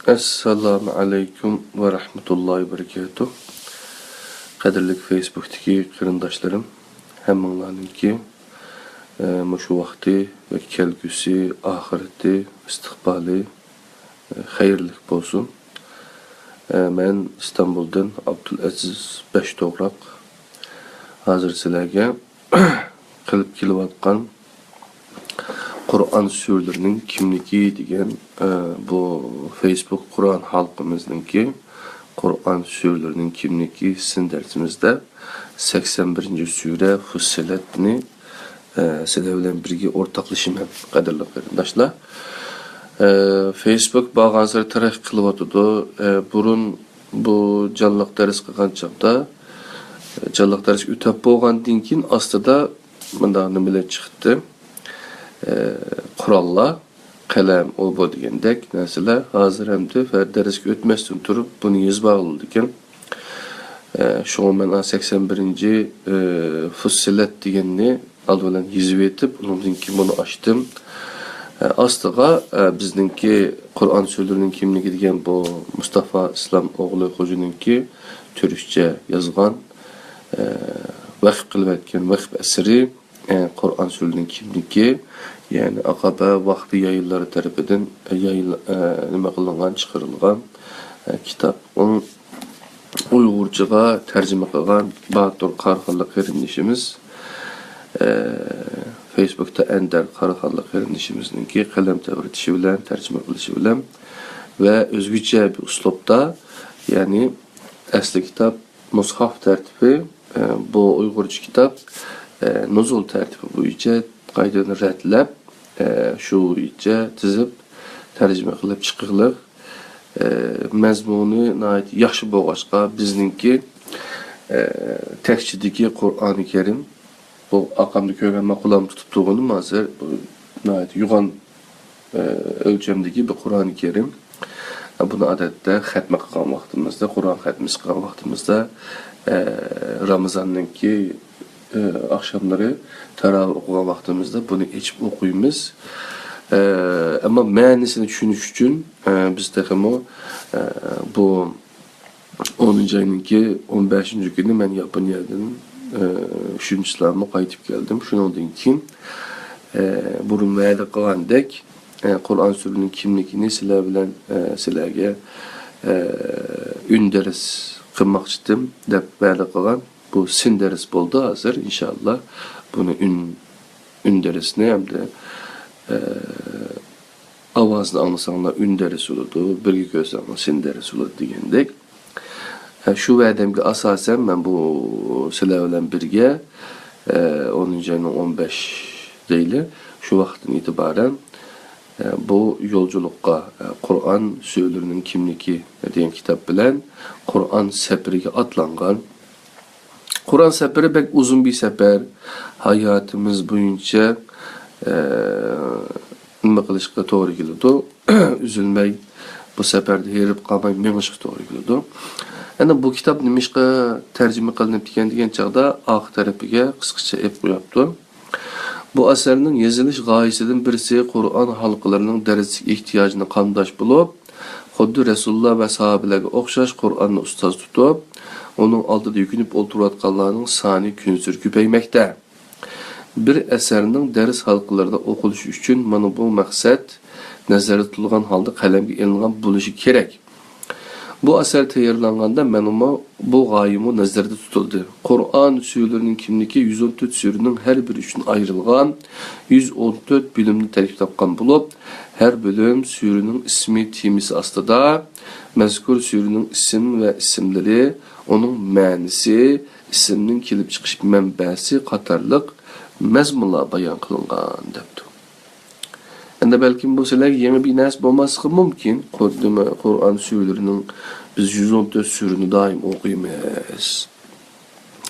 Assalamu alaikum ve rahmetullahi ve berekatuh. Qadirlik Facebook'taki qırındaşlarım, hemmanlarınki şu vakti ve kelgüsü, ahireti, istiqbali hayırlık bolsun. Ben İstanbul'dan Abdülaziz Beştoğrak hazır sizlerge qilib kelyapkan Kur'an sürülerinin kimligi degan bu Facebook Kur'an halkımızdaki Kur'an sürülerinin kimligi sizin dersimizde 81. sure Fussilet'ni sizler bilen birge ortaklaşımam qadirli qarindaşlar. Facebook bağansır tarih qilib otudu. Burun bu canlıq ders qilgan çaqda canlıq ders ötəp bolğandan keyin aslida mında nimalar chiqdi? Kurallar, kalem ol bu degandek narsalar hozir hamda darsga o'tmasdan turib buni yozib oldi ekan. Şoň men 81. Fussilet deganni aldylan yozib etib, undan keyin buni açdım. Aslında bizdinki Kur'an sözlerinin kimligi degan bu Mustafa İslam oğlu Hocaninki Türkçe yazgan vaqf qilib etgan vaqf asri Kur'an sözlerinin kimligi yani Aqaba Vakfi yayınları tarafından nima qilingan, chiqarilgan kitap. Onun Uyg'urchaga tercüme qilgan Batur Qarxonli qarindishimiz Facebook'ta Ender Qarxonli qarindishimizningki qalam tavritishi bilan, tercüme qilishi bilan ve o'zgacha bir uslubda yani asli kitap mushaf tertibi bu Uyg'urcha kitap nuzul tertibi bo'yicha qaydani ratlab şu iyice tizib tercüme qilib chiqilib mazmuni nəhayət yaxşı bolğaçqa bizninki tekstçidiki Qur'an-ı Kerim bu aqamda ko'rgan maqulam tutib turğanım hazır nəhayət yuğan ölçemdeki bir Qur'an-ı Kerim. Bunu adətdə xətmə qılğan vaxtımızda, Qur'an xətmi qılğan vaxtımızda Ramazan'ınki akşamları taravih okuyan vaktimizde bunu içip okuyumuz. Ama mənisini düşünüş üçün biz təxəmi bu 10. ayınki 15. günü mən Yaponiyadan 3. sınavıma qayıtıb gəldim. Şundan keyin burun vədə qılandək Qur'an sürünün kimligini sizlər bilən sizlərə ündəris qılmaq istədim deyə vədə qılan. Bu sin ders boldu hazır inşallah bunu ün dersine hem de avazını anlasanlar ün dersi olurdu, birgi gözlerine sin dersi olurdu diyendek. Şu vədəmki asasen ben bu sizlerle birge 10. ayının 15 değil şu vaktin itibaren bu yolculukka Kur'an sözlerinin kimligi diyen kitap bilen Kur'an seferiga atlangan Kur'an seferi pek uzun bir sefer. Hayatımız boyunca nima qilishga to'g'ri keladi. Üzülmey bu seferde herib qalmay mengishga to'g'ri keladi. Yani bu kitap nimishqa tercüme qilinib degan chaqda oq tarafiga qisqacha ep qo'yapti. Bu asarning yozilish g'oyasidan birisi Qur'on halqalarining darslik ehtiyojini qamdash bo'lib, xuddi Rasululloh va sahobalarga o'xshash Qur'onni ustoz tutib onun altında yükünüp oturuyatqanlarının sani künsür küpeymekte. Bir eserinin ders halqalarında oqilishi üçün mana bu maqsad nazarda tutilgan halda qalamga ilingan bo'lishi kerak. Bu eser tayyorlanganda menima bu g'oyimi nazarda tutildi. Qur'on suralarining kimligi 114 suraning har biri uchun ayrilgan 114 bölümni tarkib topgan bo'lib, her bölüm suraning ismi temisi ostida mazkur suraning ism ve isimleri onun ma'nisi, isimning kelib chiqish manbasi qatorliq mazmunlar bayon qilingan debdi. Endi balkim bu sizlarga yangi bir narsa bo'lmasligi mumkin. Qur'on suralarining biz 114 surani doim o'qiymiz.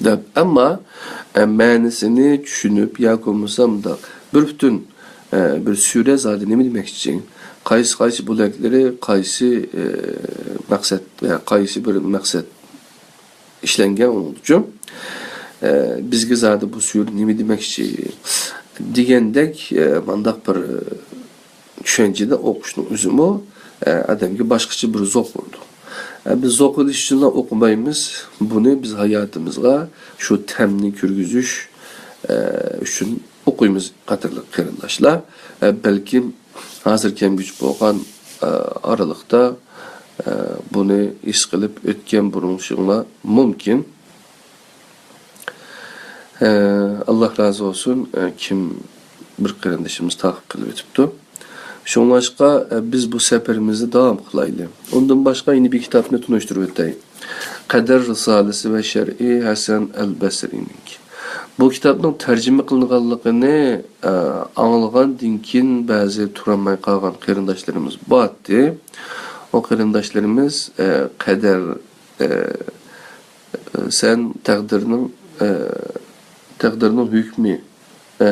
Deb, ammo ma'nisini tushunib yoki bo'lmasam da bir butun bir sura zodi nima demoqchi? Qaysi bo'laklari qaysi maqsad va qaysi bir maqsad işlengen oldu. Bizge zaten bu sure nima demoqchi degandek mandaq bir düşüncede o'qishning o'zimi adamga başkaça bir zok vurdu. Biz zok ediş için okumayımız. Bunu biz hayatımızga şu temni kürgüzüş üçün okuyumuz katırlık kırındaşlar. Belki hazır kem güç boğan aralıkta bunu iş kılıp ötken burunuşuna mümkün. Allah razı olsun kim bir kırındaşımız takip kılıp ötüptü. Şunun başka biz bu seferimizi devam kılaylı. Ondan başka yeni bir kitabını tunuşturup öteyim. Kader Risalesi ve Şer'i Hasan el-Basri'nin. Bu kitabın tercüme kılınğanlığını anılgan dinkin bazı turamay kalgan kırındaşlarımız battı. O kırındaşlarımız kader sen takdirinin hükmü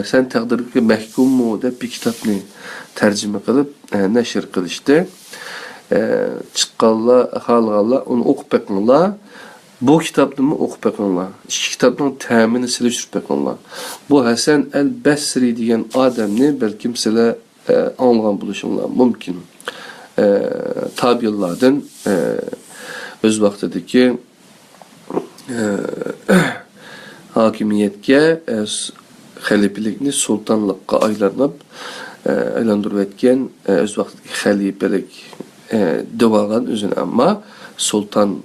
sen takdirki mahkum mu deb bir kitabını tercüme kılıp neşir kılıştı. Çıqqanlar, xalqanlar onu okup bakınlar. Bu kitabını okup bakınlar. İki kitabın təmini siliştirib bakınlar. Bu Hasan el-Basri degan adamni belki sizlar anlagan buluşunlar mümkün. Tabi'lardan öz vaqtidagi hakimiyetga xalifelikni sultanlıqqa aylantirib etken öz vaqtidagi xalifelik devagan özün ama sultan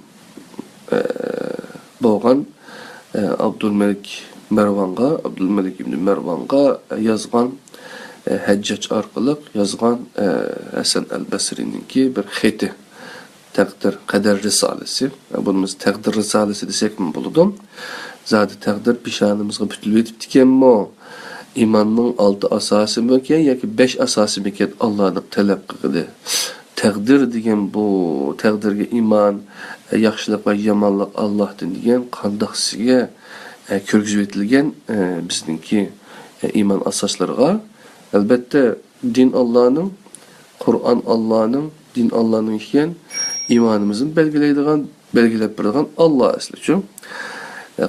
boğan Abdülmelik ibn Mervan'a yazgan Haccac arqılıq yazgan Hasan el-Basri'ninki bir xeti Takdir Kader Risalesi. Bunumuz Takdir Risalesi desek mi buludum? Zaten takdir pişanımızga bütülüp etipdiken mi? İmanның 6 asası mı eken, yaki 5 asası mı eken Allah'ın talep kıldı. Takdir degen bu, takdirge iman, yaxşılık ve yamanlık Allah'tan degen qandaq sizge körgüzüp etilgen bizdinki iman asaslarga. Elbette din Allah'ın, Kur'an Allah'ın, din Allah'ın iken imanımızın belgilep birdiğen Allah aslı için.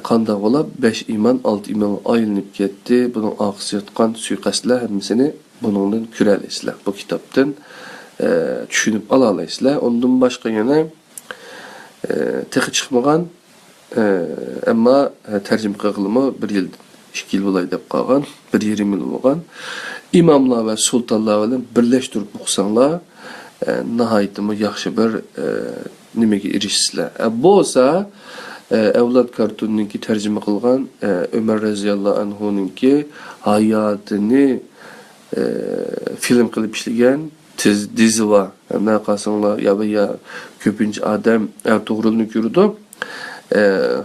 Qandaq ola 5 iman, 6 iman ayılınıp ketdi. Bunun ağzı yatqan suikastlar hemmisini bununla küreleysizler. Bu kitaptan düşünüp alaysizler. Ondan başka yana teqi çıkmagan ama tercüme qılımı 1 yıl 2 yıl olay dep qalgan, 1,5 yıl bolgan. İmamlar ve sultanlar bilen birleştirip okusanlar nihayetimi yaxşı bir nimege erişsizler. Bu olsa Evlad Kartun'unki tercüme kılgan Ömer Raziyallahu Anhu'nunki hayatını film kılıp işleyen dizi var. Ne kalsınlar ya köpünç adam Ertuğrul'unu gördü.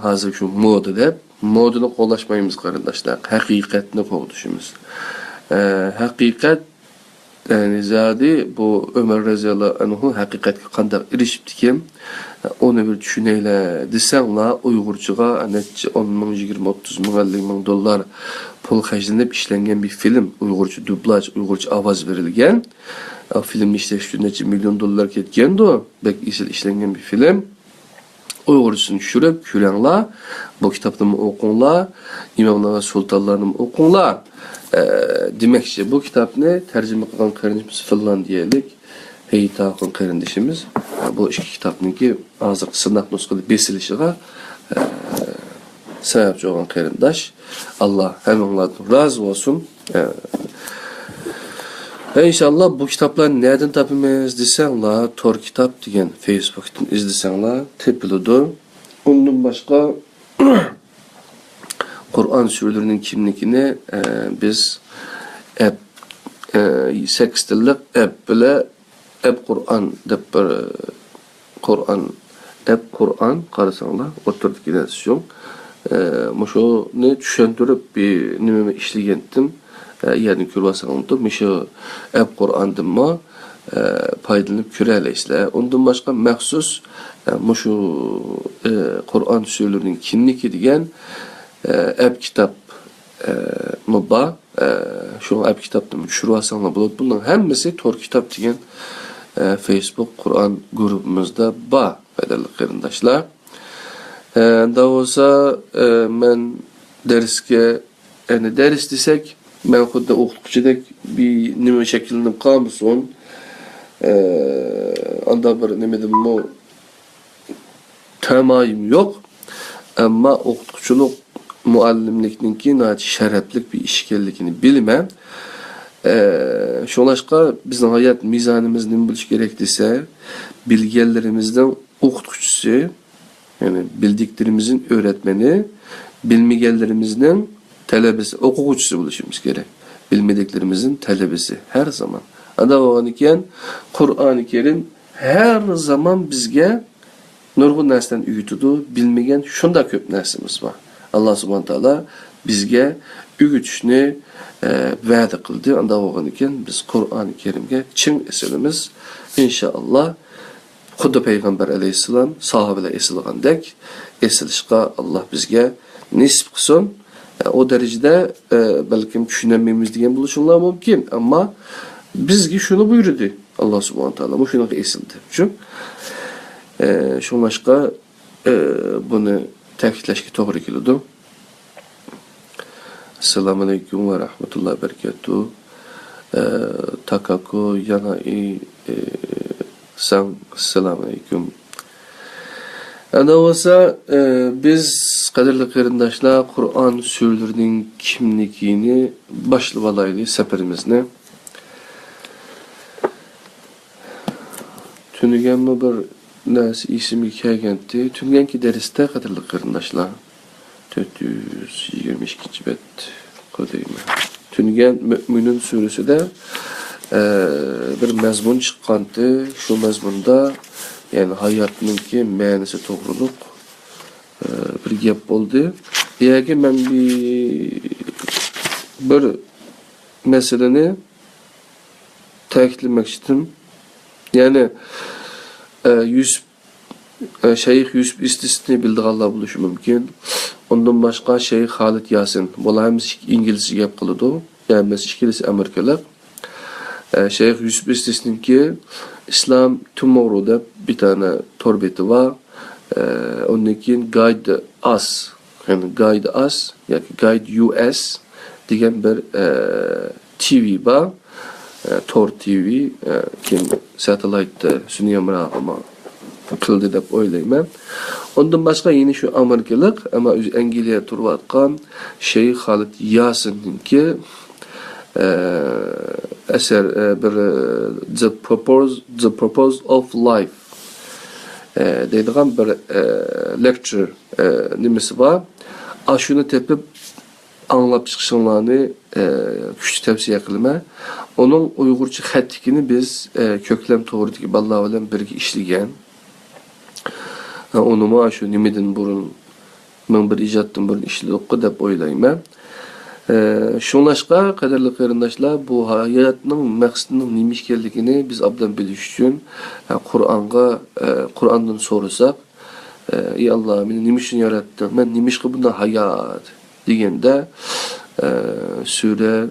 Hazır şu moda deb modunu qo'llashmaymiz qarindoshlar. Haqiqatni qo'llashimiz. Haqiqat yani zadi bu Ömer Raziyallahu Anhu haqiqatga qanday erishibdikan onu bir düşüneyle desenla Uygurçuğa 10 ming, 20, 30 ming, 50 ming dollar pul xərclənib işlənген bir film, Uygurcu dublaj, Uygurcu avaz verilgen. O film işləş neçə milyon dollar ketkendi o. Bək işləngen bir film. Uygurcusunu düşürüp, kürenler, bu kitaplarımı okunlar, imamlar ve sultanlarını okunlar. Demekçi bu kitapını tercüme kılan kardeşimiz Finlandiyalık Heyit Akın kardeşimiz. Bu iki kitapınki hazır sınaq nuskada besilişiğe sebepçi olan kardeş. Allah hem onlardan razı olsun. İnşallah bu kitaplar nereden tapımız desenler, Tor kitap degen Facebook'tan izlesenler tepilidir. Ondan başka Kur'an sürülerinin kimlikini biz 8 tillik bile Kur'an dep bir Kur'an qarasanlar o'tirib kelasiz. Muşunu düşündürüp bir nimeme işlegendim. Yani körvasanımdı. Mişo Kur'an'dım mı paydalanıp köreleysizler. Ondan başka məxsus muşu Kur'an sürülerinin kimliki degen kitap mıba şu kitaptım düşürvasanlar bulur. Bunların hemmesi Tor kitap degen Facebook Kur'an grubumuzda ba faydalı qarindoshlar. Da olsa men derske yani ders desek men xuddi o'qituvchidek bir nima shakllanib qolmasin. anda bir nimedim mu temayim yok. Ama okutuculuk muallimlikninki nati şereflik bir işkellikini bilmem. Şolaşka bizim hayat mizanımız ne biliş gerek dese bilgilerimizden okutucusu yani bildiklerimizin öğretmeni bilmegelerimizden talebesi okutucusu buluşumuz gerek. Bilmediklerimizin talebesi her zaman. Ada olan iken Kur'an-ı Kerim her zaman bizge nurgun nersinden üyütüdü. Bilmegen şunda köp nersimiz var. Allah subhanahu teala bizge ügütüşünü vədə qıldı. Anda olan iken biz Kur'an-ı Kerim'e çin eselimiz inşallah Kudu Peygamber aleyhisselam sahabeler esilgandek esilişka Allah bizge nisip kılsın. O derecede belki düşünememiz diyen buluşunlar mümkün ama bizge şunu buyurdu Allah subhanahu teala. Bu şunu esildi. Çünkü şunlaşka bunu təkidləşki doğru geliyordu. Esselamu Aleyküm ve Rahmetullahi ve Berekatuhu. Takako yanai san Esselamu Aleyküm. Ana olsa biz kadirli kırındaşlar Kur'an sürülerinin kimlikini başlı balaylı seperimizne tünügen mi bir nasi ismi kagenti tüngenki deriste kadirli kırındaşlar 422. bet kodayım. Tüngen Mü'minun suresi de bir mezmun çıkandı. Şu mezmunda yani hayatınınki mənisi doğruluk bir gap oldu. Eğer ben bir meseleni təkidlemek istedim. Yani Şeyh Yusuf istisni bildik Allah buluşu mümkün. Ondan başka Şeyh Halit Yasin. Bola hem İngilizce gap kılıdı. Yani mesela ikilisi Amerikalı. Şeyh Yusuf istisni ki İslam Tomorrow'da bir tane torbeti var. Onunkin Guide Us. Yani Guide Us. Yani Guide US diyen bir TV var. Tor TV. Kim satellite sunuyor ama kıldı dep oylayman. Ondan başka yine şu Amerikalık ama İngilizce turvatkan Şeyh Halit Yasin'inki eser bir The Purpose of Life deydiğim bir lecture nimesi var. Aşını tepip anlap çıkışınlarını küçük tavsiye kılma. Onun Uygurca xəttikini biz köklem toğrudaki Ballahu alem birgi işligen. Onu mu şu nimedin burun men bir icattan burun işlidik dep oylayman. Şunlaşqa qadarlı qarindaşlar bu hayatның maqsadının nimişkerligini biz abdan biliş üçün Kur'andan sorusak ey Allah meni nimişin yarattın? Men nimişqi bundan hayat degende Sure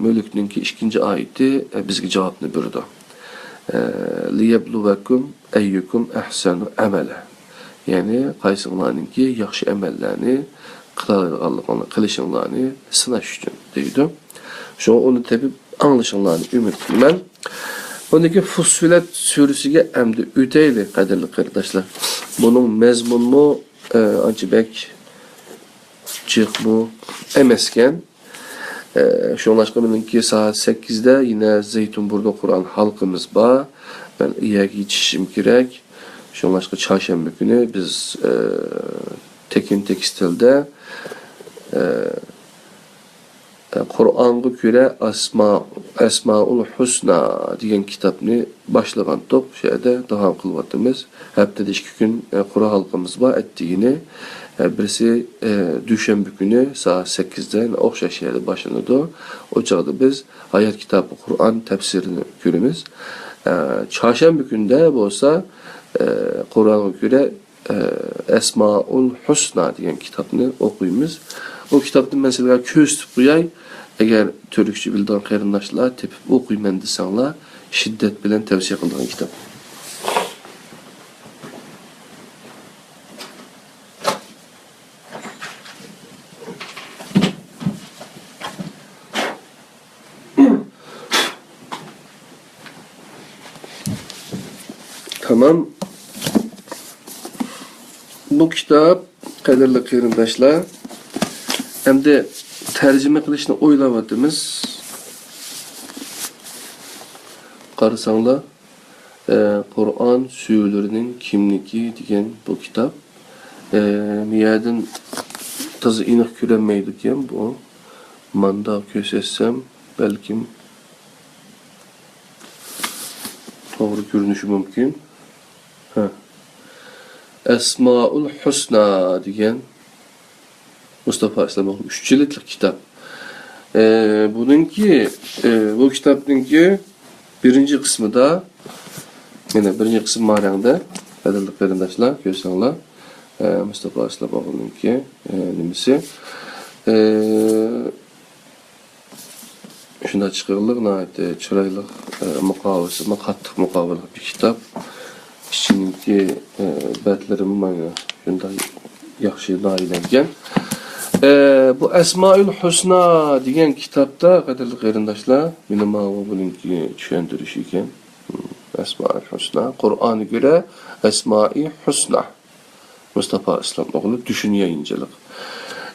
Mülk'ninki 2. ayeti bizge cevapını berdi. Liyebluvakum eyyukum ahsanu amala. Yani qaysılarınki yaxşı əməllərini qilishinglarni sınash uchun deydi. Şu onu tepib anlashinglarni umid qilaman. Ondaki Fussilat surasiga endi o'taylik qadrli qarindoshlar. Buning mazmuni ancha bek chiqmu emaskan. Şunlaşqa benimki saat 8'de yine Zeytinburnu Kur'an halkımız var. Ben iyiye yetişim gerek. Şunlaşqa çarşamba günü biz Tekin Tekstil'de Kur'an'a göre Esmaul Husna diyen kitabını başlagan top şeyde devam kılvatımız. Hepte 2 gün Kur'an halkımız var ettiğini. Birisi Düşenbe günü saat 8'den okşaş yerde başlandı. O çağda biz hayat kitabı Kur'an tefsirini görürüz. Çarşamba günde bu olsa Kur'an'a göre Esmaul Husna diyen kitabını okuyumuz. O kitabın mesela köz tutuyay eğer Türkçe bildiğin qarindaşlar tepip okuyman desanlar şiddet bilen tavsiye kıldığın kitap. Tamam. Bu kitap kaderli kıyırındaşlar. Hem de tercüme kılışını oylamadığımız Qarasanglar, Qur'on suyularining kimligi degan bu kitap. Miyadin tazı iniq ko'rinmaydi ekan bu. Manda ko'rsatsam balkim to'g'ri ko'rinishi mumkin. Esmaul Husna degan Mustafa Islamovning 3 jildlik kitap. Bu kitapninki birinci kısmı da yine birinci kısım marangda qadrli qarindoshlar ko'rsanglar Mustafa Islamovninki nimasi shunda chiqirliq nihoyatda chiroyli muqovasi qattiq muqovalı bir kitap. İçindeki betlerim mana shunday yaxshi nayilangan. Bu Esmaül Husna degan kitapta qadrli qarindoshlar meni mana buningki tushuntirish ekan. Esmaül Husna Qur'onga göre Esma'i Husna Mustafa Islamoğlu düşünüyor incelik.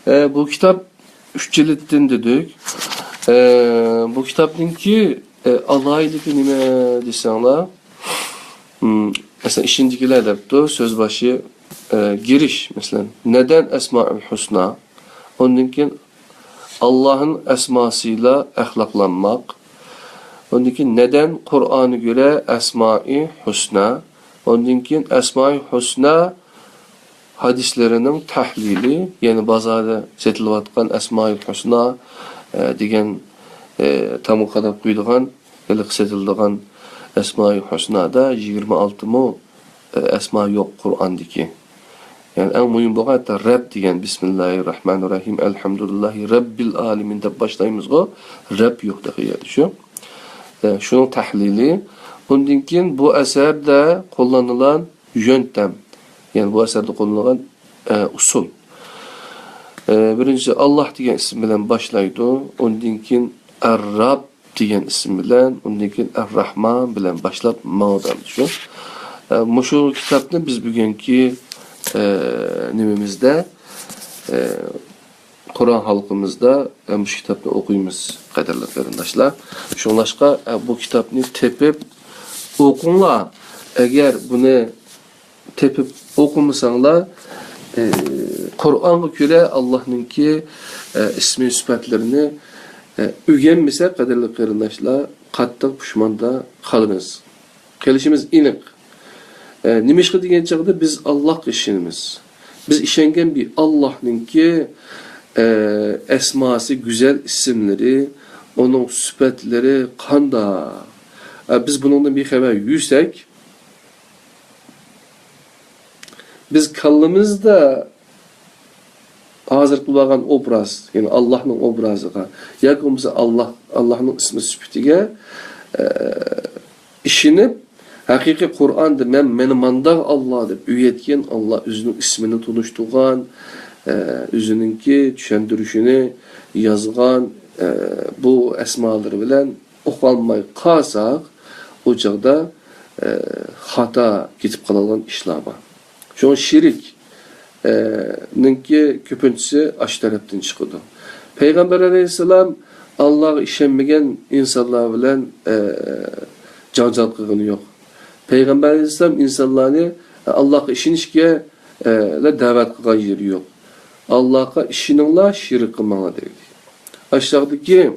Bu kitap 3 jilddan dedik. Bu kitapninki alayligi nima desanglar mesela işindikiler depti söz başı giriş mesela neden Esmaül Husna onun için Allah'ın esmasıyla ahlaklanmak. Onun için neden Kur'an'a göre Esma-i Husna? Onun için Esma-i Husna hadislerinin tahlili, yani bazada setilayotgan Esma-i Husna degan tamı kadar koyduğun, yıllık setildiğin Esma-i Husna'da 26 mu esma yok Kur'an'daki. Yani en mühim bu hatta Rab degan Bismillahirrahmanirrahim Elhamdülillahi Rabbil alemin de başlayımız o. Rab yok da şu. Şunun tahlili. Ondan keyin bu eserde kullanılan yöntem. Yani bu eserde kullanılan usul. Birinci Allah degan isim bilan başlaydı. Ondan keyin Er-Rab degan isim bilan, ondan keyin Er-Rahman bilan başlap ma'dan şu. Şu kitapni biz bugungi nimamizda Kur'an halkımızda bu kitapni o'qiymiz qadrli qarindoshlar. Shunlashqa bu kitapni tepib o'qinglar. Agar buni tepib o'qimasanglar Qur'onga ko'ra Allohninki ismi sifatlarini o'rganmasa qadrli qarindoshlar qattiq pushmonda qolamiz. Qilishimiz aniq. Nimishqa degan chaqda biz Allohga ishonamiz. Biz ishongan bir Allohninki esması güzel isimleri, onun sıfatları qanda. Biz bununla bir haber yüksek. Biz kallımızda hazır kılgan obraz, yani Allah'ın obrazıga, yakımızda Allah'ın ismi sıfatıga işinip hakiki Kur'an'da meni mandaq Allah deb üyetken Allah özünün ismini tunuştuğan, özününki düşendirişini yazgan bu esmaları bilen oqalmay qalsaq o çağda hata ketip qalan işler var. Şu şirik ninki köpüntüsü aş taraftan çıkıdı. Peygamber Aleyhisselam Allah'a işenmegen insanlar bilen janjal qilgani yok. Peygamber Aleyhisselam insanlarını Allah'a işinişke davet qilgan yeri yok. Allah'a işininglar şirik qilmanglar dedi. Aşağıdaki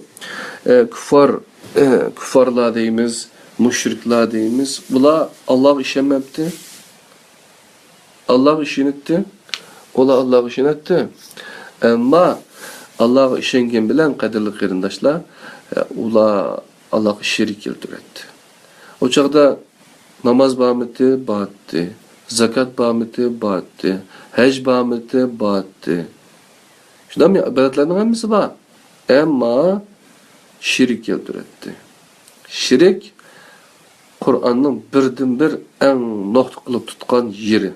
küffarlar deyimiz, müşrikler deyimiz. Bular Allah'a işenmepti. Allah işinetdi. Ola Allah işinetdi. Ama Allah'a işengen bilen qadrli qarindoshlar ular Allah'a şirik keltirdi. O çağda namaz bağımeti battı, zakat bağımeti battı, hac bağımeti battı. Şundan mı ibadetlerin hepsi var. Ama şirik keltirdi. Şirik Kur'an'ın birden bir en nokta kılıp tutkan yeri.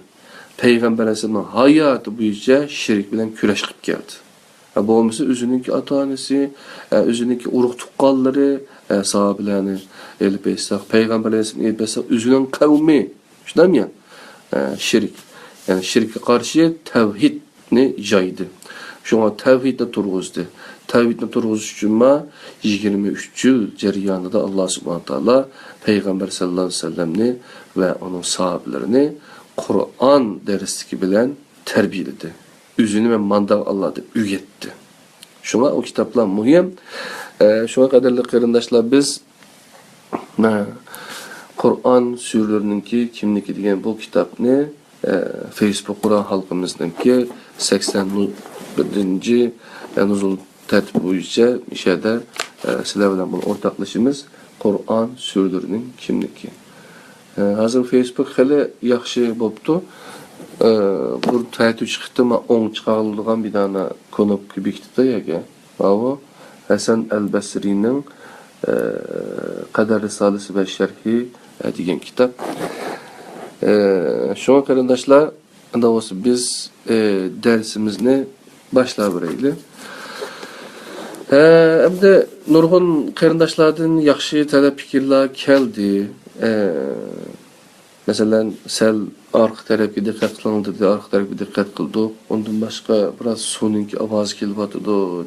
Peygamber Aleyhisselam'ın hayatı boyunca şirik bilen küreş kılıp geldi. Bu olmasa özününki ata-anası, özününki uruk tuqqanları sahabilerini elip etsek, Peygamber Aleyhisselam'ı elip etsek, özünün kavmi, Şundan ya şirk. Yani şirke karşı tevhidni yaydı. Şuna tevhidni turguzdu. Tevhidni turguzuş için ma 23 yıl ceryanında Allah subhanahu taala Peygamber sallallahu aleyhi ve sellemni ve onun sahabelerini Kur'an dersi bilen terbiyeledi. Üzünü ve mandak Allah'ı üyetti. Şuna o kitaplar mühim. Şuna kadarlı kırındaşlar biz Kur'an sürelerininki kimniki degan bu kitapni Facebook Kur'an halkımızdaki 81. nuzul tertibi bo'yicha ishada sizlar bilan bunu o'rtoqlashimiz Kur'an sürelerining kimniki. Hozir Facebook hali yaxshi bo'pti. Bu tertib chiqdi, men o'ng chiqarilgan bir dana knopka bekitdi yaga. Bu Hasan al-Basrining Qadar risolasi va sharhi degan kitap. Şuna qarindoshlar, unda bo'lsa biz dersimizni boshlab beraylik. Endi nurg'un qarindoshlardan yaxshi talab fikrlar keldi. Masalan, sel orqa tarafga diqqat qiling dedi, orqa tarafga diqqat qildik. Undan boshqa biroz suvning ovozi kelyapti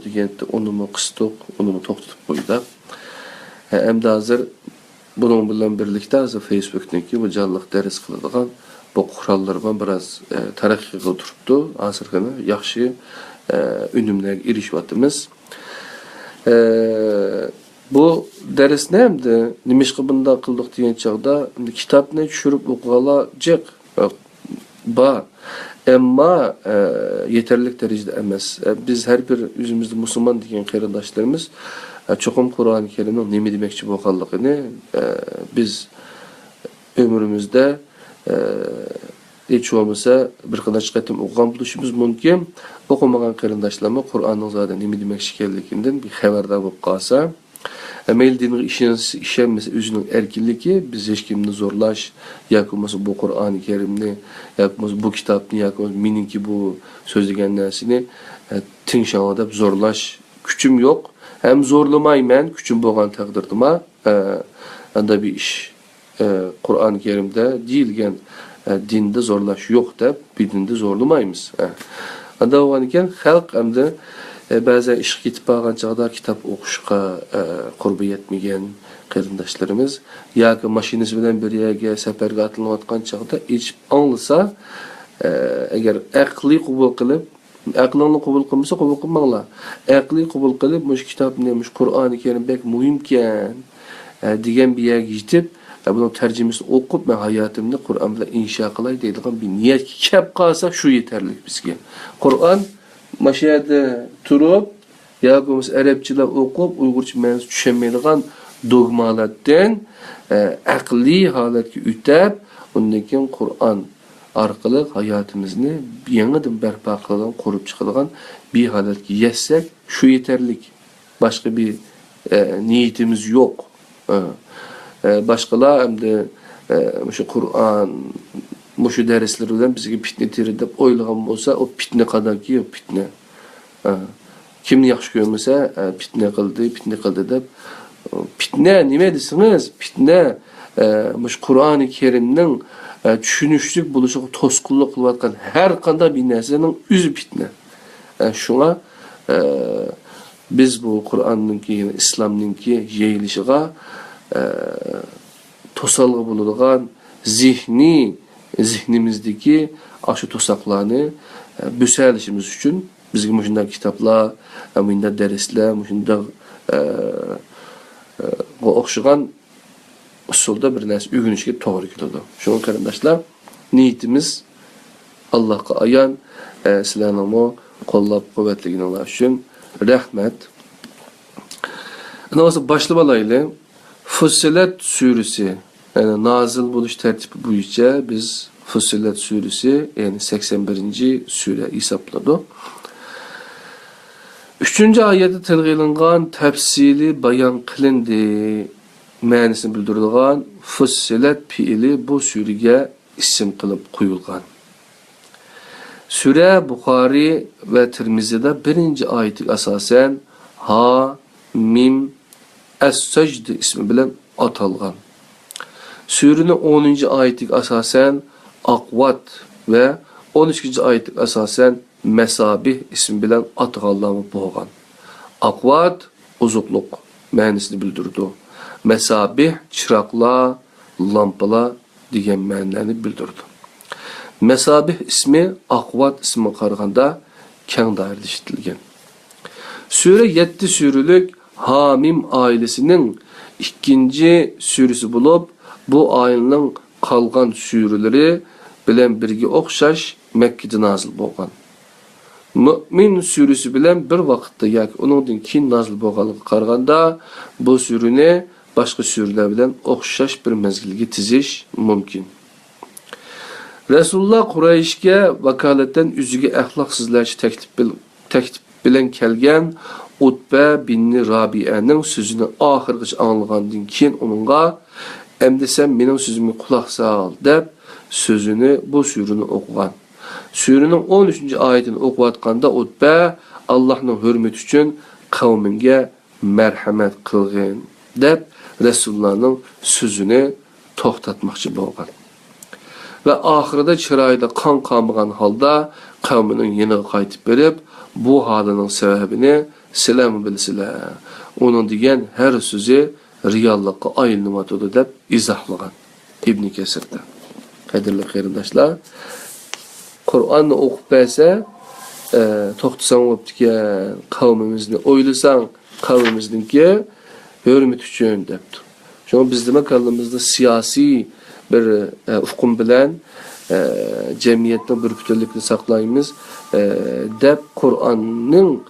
deganda uni qisdik, uni to'xtatib qo'ydik. Endi hozir bunun bilan birlikte Facebook'taki bu canlıq ders kıladigan bu kurallar bilan biraz taraqqiy qilib turibdi. Hozirgina yaxshi unumlarga erishyapmiz. Bu dersni hamda nimishqa bunday qildik degan chog'da kitobni tushirib o'qig'ala jiq ba ammo yeterli darajada emas. Biz har bir o'zimizda musulmon degan qarindoshlarimiz çoxum Kur'an-ı Kerim'in nemi demekçi bo'lganligini biz ömrümüzde hiç olmasa bir qancha qatim o'qigan bo'lishimiz mumkin. O'qimagan qarindoshlarga Qur'onning zaten nemi demekçi ekanligidan bir xabardor bo'lib qolsa, mayli dinga ishonmasa o'zining erkinligi, biz hech kimni zo'rlash yoki bo'lmasa bu Qur'on-ı Kerimni yoki bo'lmasa bu kitobni yoki meningki bu so'zlagan narsani tingshaw deb zo'rlash kuchim yo'q. Hem zorlamayman, küçüm boğan takdirdima anda bir iş Kur'an-ı Kerim'de değilgen dinde zorlaş yok da bir dinde zorlamayız. Anda oğan iken halk hem de bazen iş gitip bağın çağda kitap okuşqa qurbi yetmegen qarindoshlarimiz yoki mashinasi bilan bir yerga safarga atlanayotgan chog'da ichib anglasa agar aqliy qabul qilib aqlını qabul qilmasa qabul qilmanglar. Aqli qabul qilib, mush kitobni, mush Qur'oni Kerim bek muhimkan degan bir yerga yetib, buni tarjimasini o'qib, men hayotimni Qur'on bilan insho qilay deydigan bir niyatga kelib qolsa, shu yetarli bizga. Qur'on mashiyada turib, yoki biz arabchalar o'qib, uyg'urcha ma'nosi tushunmaydigan dogmalardan aqliy holatga o'tib, undan keyin Qur'on orqali hayotimizni yangidan barpo qiladigan, qurib chiqadigan bir holatga yetsak, shu yetarli. Boshqa bir niyatimiz yo'q. Boshqalar hamda o'sha Qur'on, o'sha darslar bilan bizga fitna terdi deb o'ylagan bo'lsa, o fitna qadarki yo'q fitna. Kimni yaxshi ko'rmasa, fitna qildi deb fitna nima desingiz? Fitna o'sha Qur'oni Kerimning tushunishlik bo'lishiga to'sqinlik qilayotgan har qanday bir narsaning o'zi fitna. Shunga biz bu Qur'onninki, islomninki yeyilishiga to'salg'i bo'ladigan zihnimizdagi shu to'saqlarni bo'shalishimiz uchun bizga shunday kitoblar, shunday darslar, shunday o'xshagan usulda bir narsa o'rganishga to'g'ri keladi. Shunga qarindoshlar, niyatimiz Allohga ayon, sizlarni qo'llab-quvvatlaganinglar uchun rahmat. Ana o'zi boshlab olaylik. Fussilat suresi, yani nazil bo'lish tartibi bo'yicha biz Fussilat suresi, yani 81. sure hisobladik. 3-oyatda tilga ilingan tafsili bayon qilindi. Ma'nosini bildiradigan Fussilat fiili bu surega ism qilib qo'yilgan. Sura Buxoriy va Tirmizida 1-oyatga asosan Ha Mim As-Sajda ismi bilan atalgan. Surenin 10. ayetiga asasen Aqvat ve 13. ayetiga asasen Mesabih ismi bilen atğanlanıp bolgan. Aqvat uzuqluq ma'nosini bildirdi. Mesabih chiroqlar, lampalar degan ma'nolarni bildirdi. Mesabih ismi Aqvat ismi qaraganda keng doirada ishlatilgan. Sure 7 surelik Hamim ailesining ikkinchi suresi bo'lib, bu oyatning qolgan surelari bilan birga o'xshash Makkada nozil bo'lgan. Mu'min suresi bilan bir vaqtda yoki uningdan keyin nozil bo'lganligiga qaraganda bu surani boshqa surelar bilan o'xshash bir mezgilga tizish mumkin. Rasululloh Qurayshga vakolatdan o'ziga axloqsizlash taklif bilan kelgan Utba bin Rabi'aning so'zini oxirgacha anglagandan keyin uningga "Endi sen mening so'zimga quloq sol" deb so'zini bu surani o'qigan. Surening 13-oyatini o'qiyotganda Utba Allohning hurmati uchun qavmingga marhamat qilgin deb Rasulullohning so'zini to'xtatmoqchi bo'lgan. Ve ahirde çırayda kan kalmagan halda kavminin yine qaytib berip bu halının sebebini selam bilsiler. Onun diyen her sözü riyallıqqa ayılmatıdır deb izahlagan İbn Kesir'de. Kadirli qeyrindaşlar, Kur'an'ı okup berse toxtusan olubdiken kavmimizni oylasan kavmimizdinki hürmet üçün debdir. Çünkü biz demek kaldığımızda siyasi bir ufkum bilen cemiyetten bir bütünlükle saklayımız deb Kur'an'ın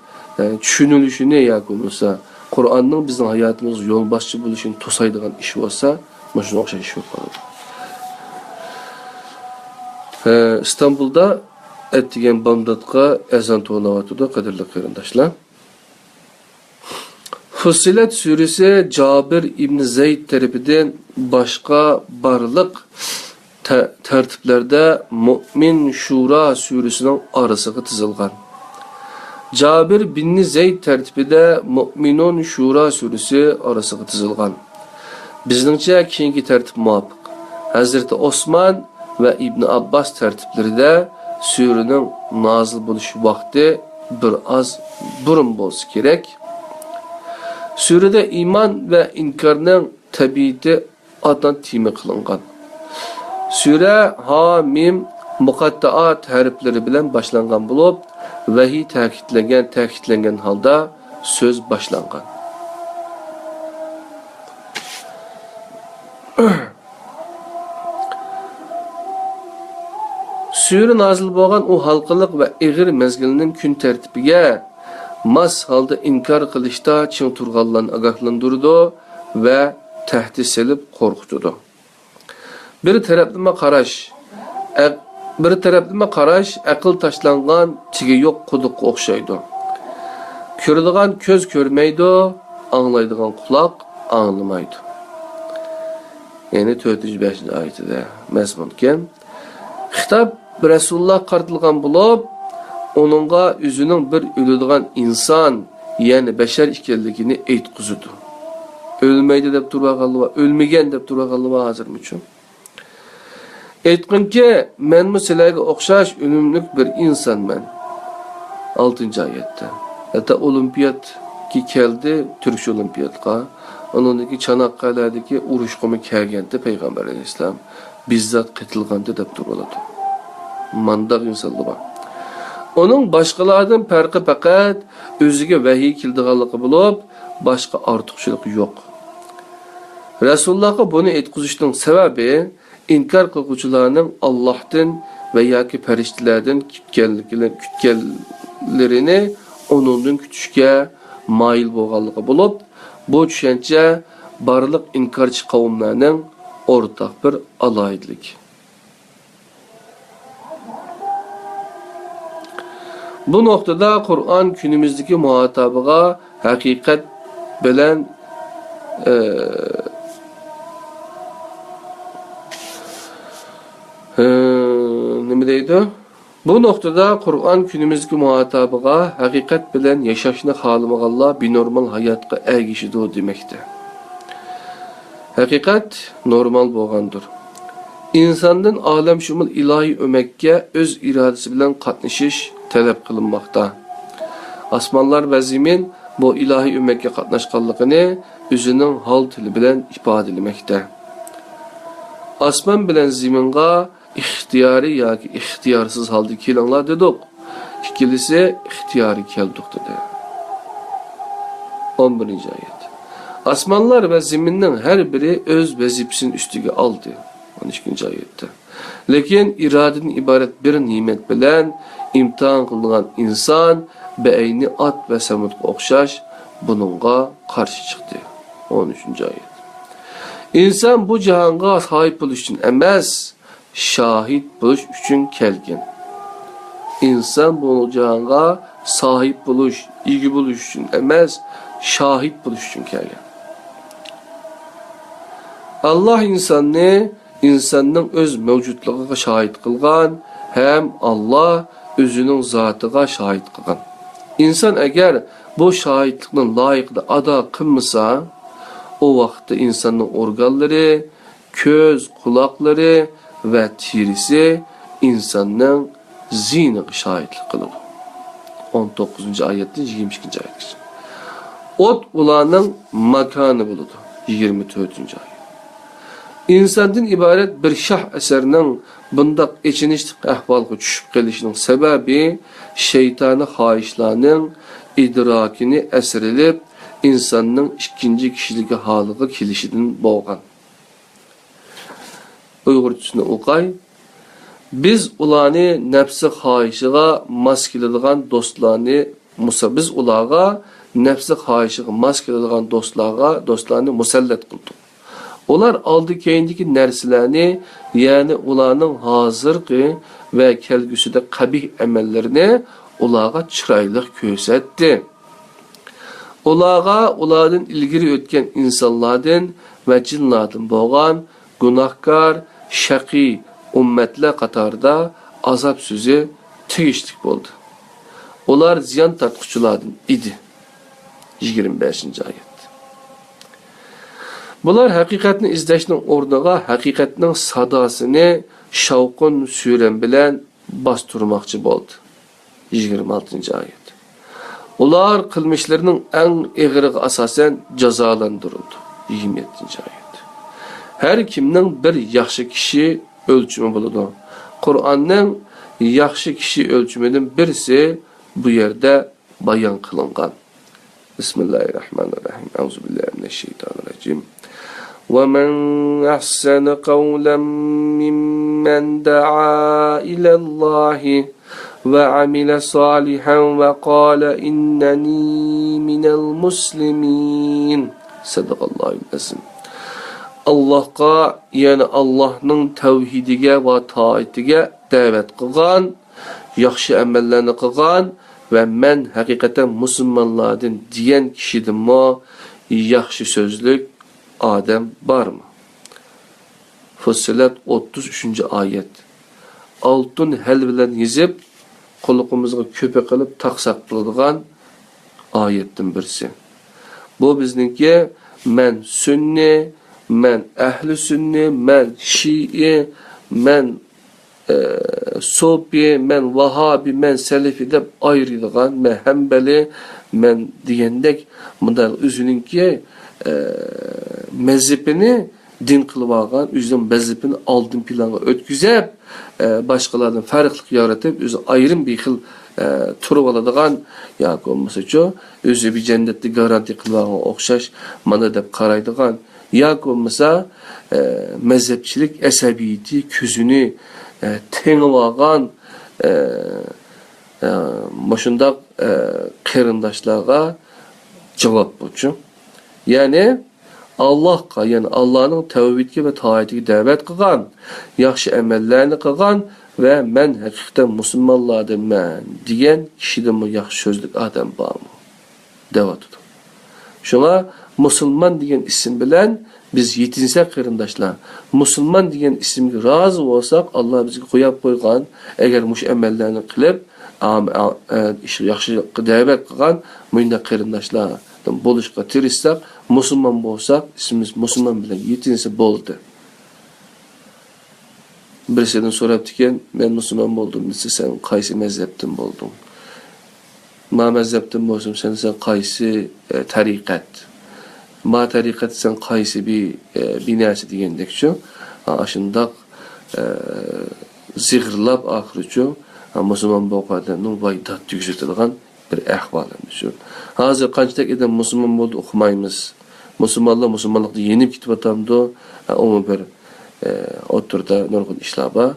düşünülüşüne yakınırsa, Kur'an'ın bizim hayatımız yol başçı buluşunu tosaydıgan iş olsa, şuna okşan iş yok. İstanbul'da ettiğen Bamdat'a ezan toğlavatıda kadirli kıyırındaşlar. Fussilet suresi Cabir İbn Zeyd tarafından başka barlık tertiplerde Mu'min Şura suresinin arasıga tizilgan. Cabir bin Zeyd tertibide Mu'minun Şura suresi arasıga tizilgan. Bizningcha keyingi tertib muvofiq. Hazreti Osman ve İbn Abbas tertiplerinde surenin nazil bo'lish vaqti bir az burun bo'lsa kerak. Surede iman ve inkarning tabiati addan timi qilingan. Sure Hamim muqattaat harflari bilan boshlangan bo'lib, vahiy ta'kidlangan holda so'z boshlangan. Sure nazil bo'lgan u halqiliq va ig'ir mezgilning kun tartibiga mas halda inkar qilishda ching turganlarni ogohlantirdi va tahdid selib qo'rqitdi. Bir taraflama qarash aql tashlangan chigi yo'q quduqqa o'xshaydi. Ko'radigan ko'z ko'rmaydi, anglaydigan quloq anglamaydi. Ya'ni 405-oyatida mazmunken xitob Rasululloh qartilgan bo'lib, onunğa özünün bir ölüdüğün insan, yani beşer ekanligini aytqizdi. Ölmeydi deb turağanlığa, ölmegen deb turağanlığa hazır mıçın? Aytqinki, men bu sizlarga o'xshash ölümlük bir insan men. 6-oyatda. Hatta olimpiyat ki keldi, Türk olimpiyatga. Onundaki Çanakkale'deki urushqo'ma kelganda Peygamber Aleyhisselam bizzat qitilganda deb turaladı. Mandaq insanlar var. Onun başqalardan farqi faqat o'ziga vahiy keldiganligi bo'lib, boshqa ortiqchilik yo'q. Rasulullohga buni aytqizishning sababi inkor qiluvchilarning Allohdan va yoki farishtalardan kutganlarini onundan kutishga moyil bo'lganligi bo'lib, bu tushuncha barliq inkorchi qavmlarning o'rtaq bir aloyidlik. Bu noktada Kur'an günümüzdeki muhatabıga hakikat bilen ne deydi? Bu noktada Kur'an günümüzdeki muhatabıga hakikat bilen yaşashını xalamaganlar bir normal hayatga ergişidi demekte. Haqiqat normal bo'lgandir. İnsandan alemşumul ilahi ömekке öz iradesi bilen qatnashish talep qilinmoqda. Osmonlar va zamin bu ilahi ömekке qatnashganligini o'zining hol tili bilan ifodalamoqda. Osmon bilan zaminga ixtiyori yoki ixtiyorsiz holda kelinglar dedik. İkilisi ixtiyori keldik dedi. 11-oyat. Osmonlar va zaminning har biri o'z vazifasini ustiga oldi. 12-oyatda. Lekin iradan iborat bir ne'mat bilan imtihon qilingan inson beyni at va samutga o'xshash buningga qarshi chiqdi. 13-oyat. İnson bu jahonga sahib bo'lish uchun emas, shahid bo'lish uchun kelgan. İnson bu jahonga sahib bo'lish, ega bo'lish uchun emas, shahid bo'lish uchun kelgan. Allah insanning o'z mavjudligiga shahid qilgan, ham Allah o'zining zotiga shahid qilgan. İnson agar bu shahidlikni loyiqda ado qilmasa, o vaqtda insonning organlari, ko'z, quloqlari va terisi insonning ziyniga shahidlik qiladi. 19-oyatdan 22-oyatgacha. Ot ularning makoni bo'ladi. 24-oyat. İnsandan ibaret bir şah eserinin bundaq echinishlik ahvolga tushib qolishining sababi şeytani xohishlarning idrokini asrilib insonning ikkinchi kishiligi holiga kelishidan bo'lgan. Uyg'urchasini o'qay. Biz ularni nafsi xohishiga mos keladigan do'stlarni biz ularga nafsi xohishiga mos keladigan do'stlarni musallat qildik. Ular aldı keyindeki narsalarni, yani ularning hozirgi va kelgusida qabih amallarni ularga chiroyli ko'rsatdi. Ulardan ilgari o'tgan insonlardan va jinlardan bo'lgan gunohkor, shaqiy ummatlar qatorida azob so'zi tegishlik bo'ldi. Ular ziyon tortquchilardan edi. 25-oyat. Bular haqiqatni izlashning o'rniga haqiqatning sadosini shavqun suram bilan bostirmoqchi bo'ldi. 26-oyat. Ular qilmishlarining eng og'iriga asosan jazolantirildi. 27-oyat. Har kimning bir yaxshi kishi o'lchimi bo'ladi. Qur'onning yaxshi kishi o'lchimidan birisi bu yerda bayon qilingan. Bismillahirrahmanirrahim. Auzubillahi minashshaytonirrojim. وَمَنْ أَحْسَنَ قَوْلًا مِّمَّنْ دَعَا إِلَى اللَّهِ وَعَمِلَ صَالِحًا وَقَالَ إِنَّنِي مِنَ الْمُسْلِمِينَ. Sadaqallahu azim. Allahqa, yani Allah'ның tevhidiga va taatiga davet qilgan, yaxshi amallarni qilgan va men haqiqatan musulmonlardan degan kishidinmi yaxshi so'zlik Adem var mı? Fussilat 33-oyat. Altın hel bilen yezip quluqimizga köpe qilib taqsaq qiladigan oyatdan birisi. Bu bizningki men sunni, men ahli sunni, men şii, men sofi, men vahabi, men selefi deb ayrılgan, men hembeli, men diyendek bundan özününki mezhepini din qilib olgan, o'zining mezhepini oldin planga o'tkazib, boshqalardan farqli yaratib, o'zi ayrim bir xil turib oladigan yoki bo'lmasa-chi, o'zi bir jannatni garantiya qilib olgan o'xshash mana deb qaraydigan yoki bo'lmasa mezhepchilik asabiyati ko'zini tengib olgan shundoq qarindoshlarga javob bo'lchi. Yani Allah'a, yani Allah'ın tevhidine ve taatiga davet qilgan, yaxshi amallarni qilgan ve men hakikaten musulmonlardan men degan kishidan bu yaxshi so'zlik odam bormi? Devatdi. Şuna musulmon degan ism bilan biz yetinsak qarindoshlar, musulmon degan ismga rozi bo'lsak, Alloh bizga qo'yib qo'ygan, agar mush amallarni qilib, yaxshi davet qilgan, bunda qarindoshlar bo'lishga tirishsak, Müslüman bolsak, ismimiz Müslüman bilen yetinse boldu. Birisinden soraptıken, ben Müslüman boldum dese, sen kaysi mezhepten boldun? Ma mezhepten bolsam, sen kaysi tarikat? Ma tarikat sen kaysi bir binası degендek şu. Aşındak zigirlap ahırı şu. Müslüman bolğandan vaydat yüksetilen bir ahvalım şu. Hazır qançadak edem Müslüman boldu okumaymiz. Müslümanlıkta yenip gitip atamdı. Onu bir oturda nurgun işlaba.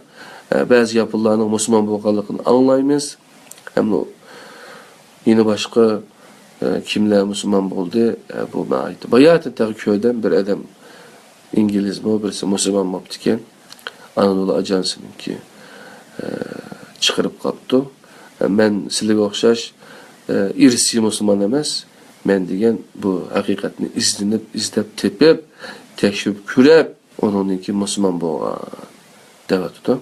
Bazı yapılarının Müslüman bolğanlığını anlaymiz. Hem yine başka kimler Müslüman boldu bu ait. Bayatın tağı köyden bir adam İngiliz mi, birisi Müslüman maptiken Anadolu Ajansı'nın ki çıkarıp kaptı. Ben sizlere okşaş irsi Müslüman emas. Men degen bu hakikatini izlep tepip tekşif kürep onunki Müslüman bolğan devatdı.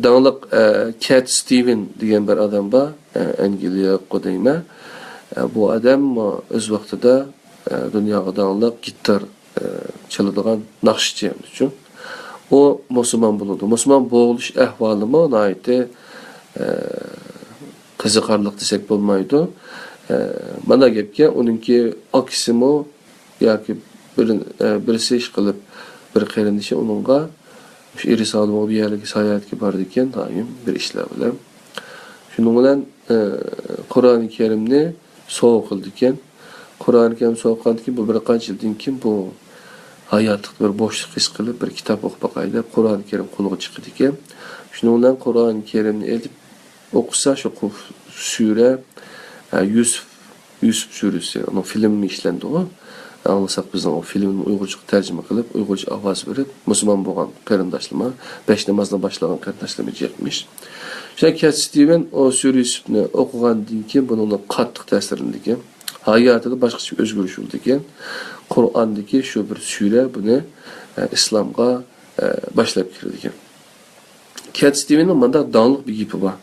Dağlık Cat Steven degen bir adam var. Angliya kodayma. Bu adam öz vaxtida dünyada dağlık gitar çalıdığan nakşçı üçün. O Müslüman bulundu. Müslüman boğuluş ahvalımı ona ait kızıkarlık desek bolmaydı. Bana gepke onunki aksimo yoki birisi iş qilib bir qarindishi onunga şu iri sağlam bir yerlik sayatga bar ekan doim bir ishlar bilan. Shuning bilan Qur'oni Karimni so'q qildi ekan. Qur'oni Karim so'q qildi bu bir qancha yildan keyin bu hayotlik bir bo'shliq his qilib bir kitob o'qib baqayda Qur'oni Karim qo'lga chiqdi ekan. Shuning bilan Qur'oni Karimni elib o'qisa shu sure Yusuf suresi, onun filmi işlendi o. Anlasak bizden o filmin Uygurca tercüme kılıp, Uygurca avaz verip, Müslüman boğan karındaşlıma, 5 namazla başlayan karındaşlıma çekmiş. Şimdi Cat Steven o sure Yusuf'ni okugan dinki, bununla katlık tesirindekin, hayatıda başka bir özgürlüş oldu ki, Kur'an'daki şu bir sure bunu İslam'a başlayıp girdi. Cat Steven'in bunda dağınık bir gibi var.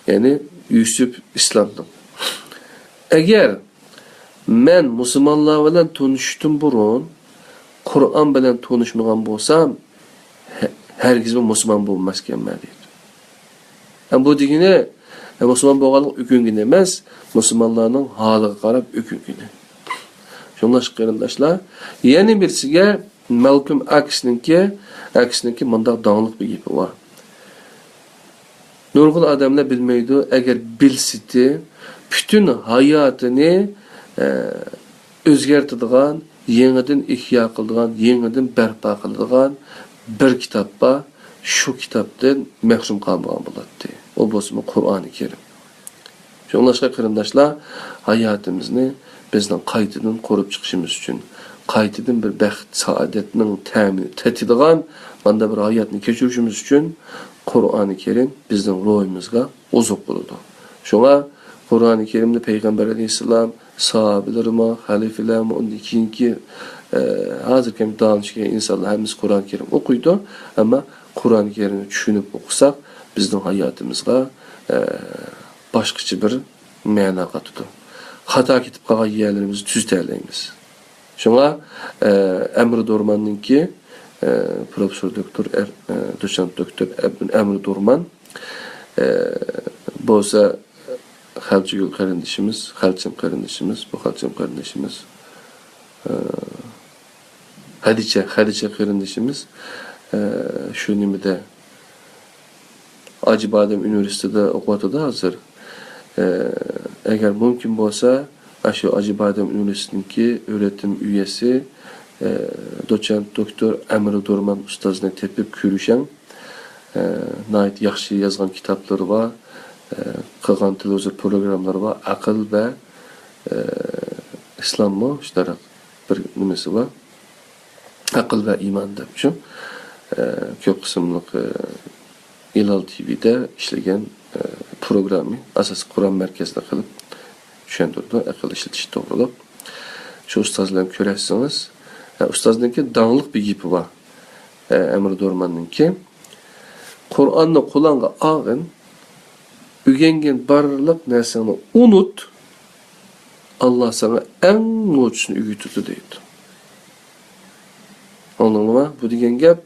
Yani Yusuf İslam'dan. Eğer men Müslümanlar bilen tanıştım burun, Kur'an bilen tanışmagan bolsam, herkes Müslüman bolmasken deydi. Yani bu degine Müslüman bolğanlyk öküngüne emas, Müslümanlarning haliga qarab öküngüne. Şunlaş qarindaşlar, yeni birisiga Malcolm X'ninki mundaq dağınık bir gibi var. Nurgul adamlar bilmeydi, eğer bilsidi, bütün hayatını özgertidigan, yeniden ihya kıldigan, yeniden berpa kıldigan bir kitappa, şu kitaptan mahrum kalmagan buladı. O bolsa Kur'an-ı Kerim. Şunlaşqa qarindaşlar, hayatımızı bizden qaytadan korup çıkışımız üçün, qaytadan bir bəxt, saadetinin təmini tetidigan, banda bir hayatını keçirişimiz üçün Kur'an-ı Kerim bizden ruhumuzga ozuq buludu. Şuna Kur'an-ı Kerim'de Peygamber Aleyhisselam sahabelerime, halifelerime, onun ikinci hazır ki danışken insanlar hemiz Kur'an-ı Kerim okuydu. Ama Kur'an-ı Kerim'i düşünüp okusak bizden hayatımızga başkaçı bir mana katıdı. Hata kitip kalan yerlerimizi düzelteyimiz. Şuna Emre Dorman'ınki Profesör Doktor, Doçent Doktor Emre Dorman bolsa Halçıgül kardeşimiz, Halçım kardeşimiz, bu Halçım kardeşimiz, Hadice kardeşimiz, şu nimide Acıbadem Üniversitede okuyatıda hazır. Eğer mümkün olsa, şu Acıbadem Üniversitesi'ndeki öğretim üyesi, Doçent Doktor Emre Dorman ustazına tepip körüşen, nait yaxşı yazgan kitapları var, qılğan televizyon programları var, akıl ve İslam mı? İşte bir nimesi var. Akıl ve iman demişim. Kök kısımlık İlal TV'de işlegen programı asas Kur'an merkezinde kılıp düşündürdü. Akıl işletici doğrulup. Şu ustazlarım köresiniz. Ustazınınki dağınlık bir gibi var. Emre Dorman'ınki. Kur'an'da kulağına ağın, ügengen barırlık nesini unut, Allah sana en moçusunu üyütüdü deydi. Anladın mı? Bu degen gap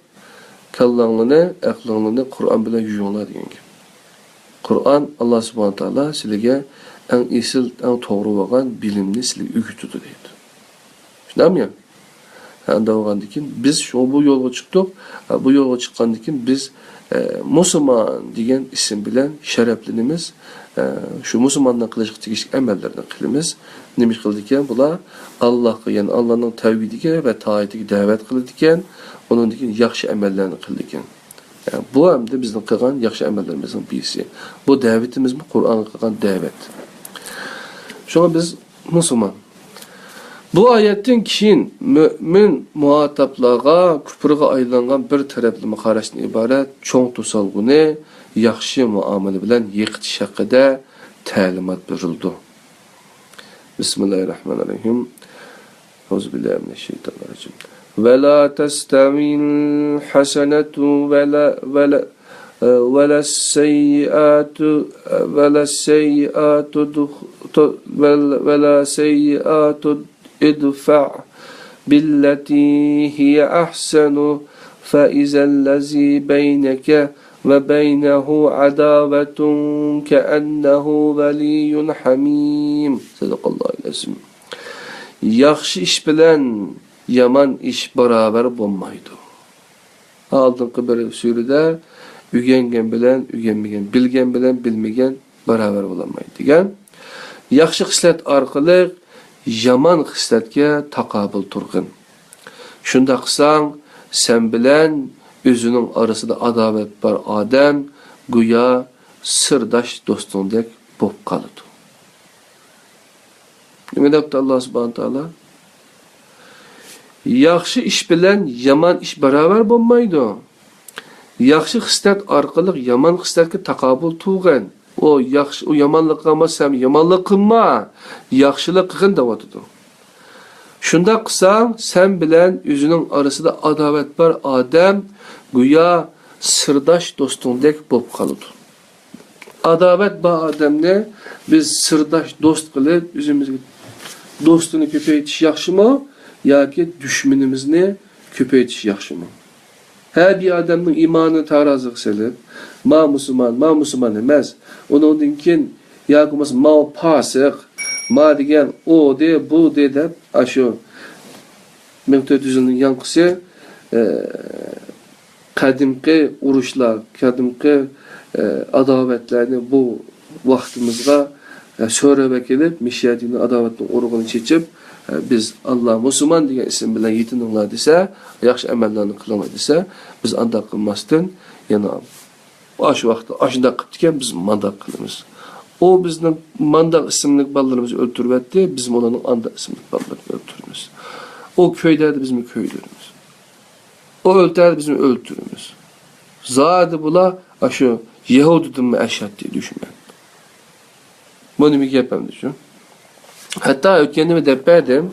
kallangını, aklını Kur'an bilen yuyunla degen gap. Kur'an Allah subhanahu taala sizlarga en esil, en to'g'ri bo'lgan bilimni sizlarga o'rgatadi deydi. Shundaymi? Anda bo'lgandan keyin biz bu yo'lga chiqdik. Bu yo'lga chiqqandan keyin biz musulmon degan ism bilan sharaflanamiz. Shu musulmondan qilishga tegishli amallarni qilamiz. Nima qildi ekan? Bular Allohga, ya'ni Allohning tavhidiga va toatiga da'vat qildi ekan. Undan keyin yaxshi amallarni qildi ekan. Bu hamda bizning qilgan yaxshi amallarimizning birisi. Bu da'vatimizmi Qur'onga qilgan da'vat. Şuna biz musulmon. Bu oyatdan keyin mo'min muhataplarga kufrga aylangan bir taraflama qarashdan iborat cho'ng to'salg'uni yaxshi muomala bilan yiqitish haqida ta'limot berildi. Bismillahirrahmanirrahim. Auzubillahi mineşşeytanirracim. Ve la testevil hasenatu ولا السيئات ادفع بالتي هي أحسن فإذا الذي بينك وبينه عداوة كأنه ولي حميم. صدق الله العظيم. Yaxşı iş bilen yaman iş beraber olmaydı. Aldığın bir sürüde ügengen bilen, ügenmegen, bilgen bilen, bilmegen beraber olamaydı degan. Yaxshi xislat orqali yomon xislatga taqobil turg'in. Shunda qilsang, sen bilan o'zining orasida adovat bor odam go'yo sirdosh do'stingdek bo'lib qoladi. Nima deyapti Alloh subhanahu taolo? Yaxshi ish bilan yomon ish baravar bo'lmaydi. Yaxshi xislat orqali yomon xislatga taqobil turg'in. O yaxshi, o yomonlik qilma, sen yomonlik qilma, yaxshilik qilgin deyotdi. Shunda qilsang, sen bilan o'zining orasida adovat bor odam go'yo sirdosh do'stingdek bo'lib qoladi. Adovat bor odamni biz sirdosh do'st qilib, o'zimizga do'stini ko'paytirish yaxshimi yoki dushmanimizni ko'paytirish yaxshimi? Her bir adamın imanını tarazık selip, ma musulman emas. Onundan keyin yakımız ma pasık, ma degen o de, bu de dep, aşu 1400'ün yankısı kadimki uruşlar, kadimki adavetlerini bu vaktimizde söyleme kelip, Mişyadinin adavetinin uruğunu çekip, biz Allah musulman degan isim bilan yetininglar desa, yaxshi amallarni qilinglar desa, biz anda qilmasdan yana shu vaqtda ashunda qilib ekan biz mandaq qilamiz. O bizning mandaq ismli bolalarimizni o'ltiribdi, biz ularning anda ismli bolalarni o'ltiramiz. O ko'ydadi bizmi ko'ydiramiz. O o'ltiradi bizmi o'ltiramiz. Zodi bular shu Yahudidinmi ashad deb düşünmən. Bu nima gapim shu? Hatta ötkenimi deperdim.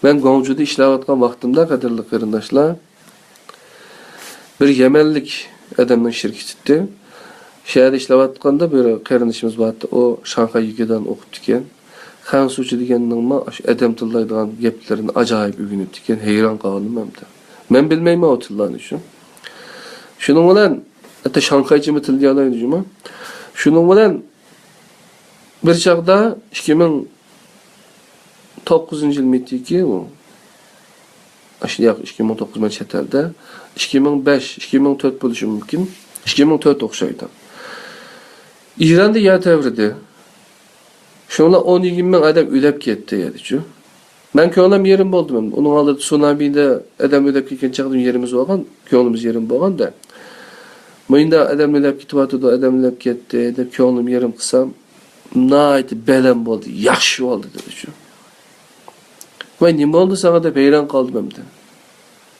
Ben Gongju'da işleyatkan vaktimde kadirli kırındaşlar bir Yemenlik adamın şirketi. Şehirde işleyatkanda bir kırındaşımız vardı. O Şanghay Yuge'den okuttukken. Han Suçu degeninin adam tıllaydıgan geplerini acayip ügünüptükken. Heyran kaldım hem de. Ben bilmeyim o tıllarını şu. Şunun olan hatta Şanghaycı mı tıllayalıydı cuma. Şunun olan bir çağda 2009 yıl mitiki o. Aşağı 2009 men çetelde 2005 2004 buluşu mümkün. 2004 okşaydı. İran'da yer tevridi. Şunla 10-20 bin adam ölüp gitti yani şu. Ben köylem yerim buldum. Onun aldığı tsunami'de adam ölüp gitken çağdım yerimiz olgan, köylümüz yerim bolgan da. Mayında adam ölüp gitti vardı, adam ölüp gitti. De köylüm yerim kısam. Naydı belem oldu, yaxşı oldu dedi şu. Ben nima oldu sana da heyran kaldım hem de.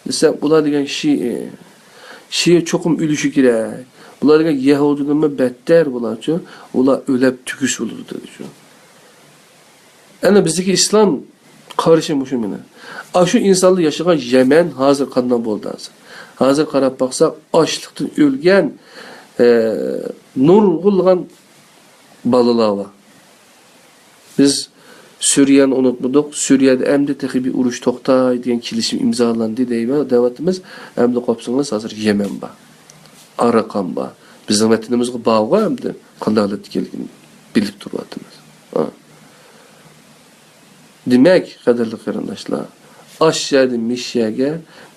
Desem ular degan Şii çokum ülüşü kirek. Ular degan Yahudinin better bular şu. Ular ölüp tüküş olur dedi şu. Yani bizdeki İslam karışım şu mene. Şu insanlı yaşayan Yemen hazır kandan boldu hazır. Hazır karab baksak açlıktan ölgen nur gulgan balılar var. Biz Suriyani unutmadık. Suriyada endi tehi bir uruş to'xtay degan kelishim imzolandi deyman. Davatimiz endi qopsangiz hozir Yemen bor. Arakan bor. Bizning vatanimizga bog'ga endi qanday holatda kelgan bilib turyapmiz. Demek qadrli qarindoshlar, aşağıda mişyaga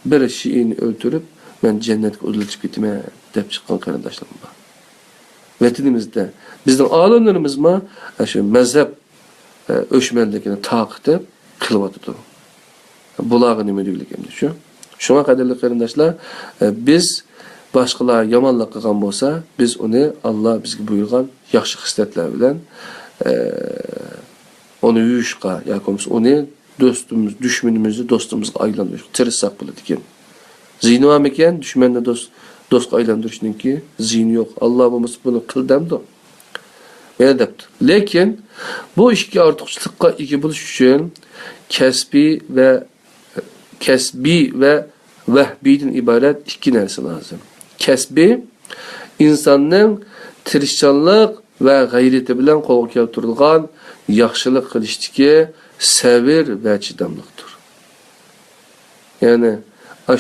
bir shi'ini o'ltirib, men jannatga uzilib ketaman deb chiqqan qarindoshlarım bor. Vatanimizda bizning olimlarimiz shu mazhab o'shmanligini taqib qilyapti. Bularga nima deylik endi shu? Shunga qadrli qarindoshlar, biz boshqalar yomonlik qilgan bo'lsa, biz uni Alloh bizga buyurgan yaxshi xislatlar bilan onu yuyishga yoki uni do'stimiz, dushmanimizni do'stimizga aylantirishga tirishsak bo'ladi ekan. Ziyni ham ekan, dushmanni do'stga aylantirishninki ziyni yo'q. Alloh bo'lmasa buni qil demdi. Yana debdi. Lekin bu ishga ortiqchilikqa ega bo'lish uchun kasbiy va vahbiydan iborat ikki narsa lozim. Kasbiy insonning tirishchanlik va g'ayrati bilan qo'lga keltirilgan yaxshilik qilishdagi sabr va chidamlikdir. Ya'ni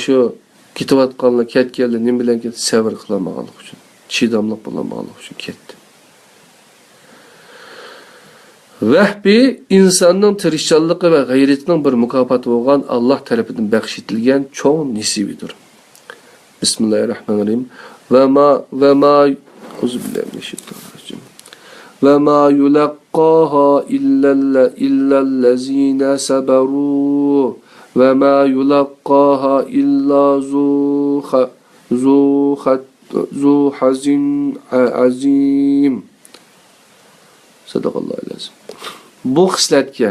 shu ketayotganlar ketganlar nima bilan ketdi? Sabr qilmaganlik uchun, chidamlik bo'lmaganlik uchun ketdi. Vahbi insonning tirishchanligi va g'ayratining bir mukofoti bo'lgan Alloh tomonidan baxsh etilgan cho'ng nasibidir. Bismillahirrahmanirrahim. Va ma وما يلقاها إلا الذين صبروا وما يلقاها إلا ذو حظ عظيم صدق الله العظيم. Bu xislatga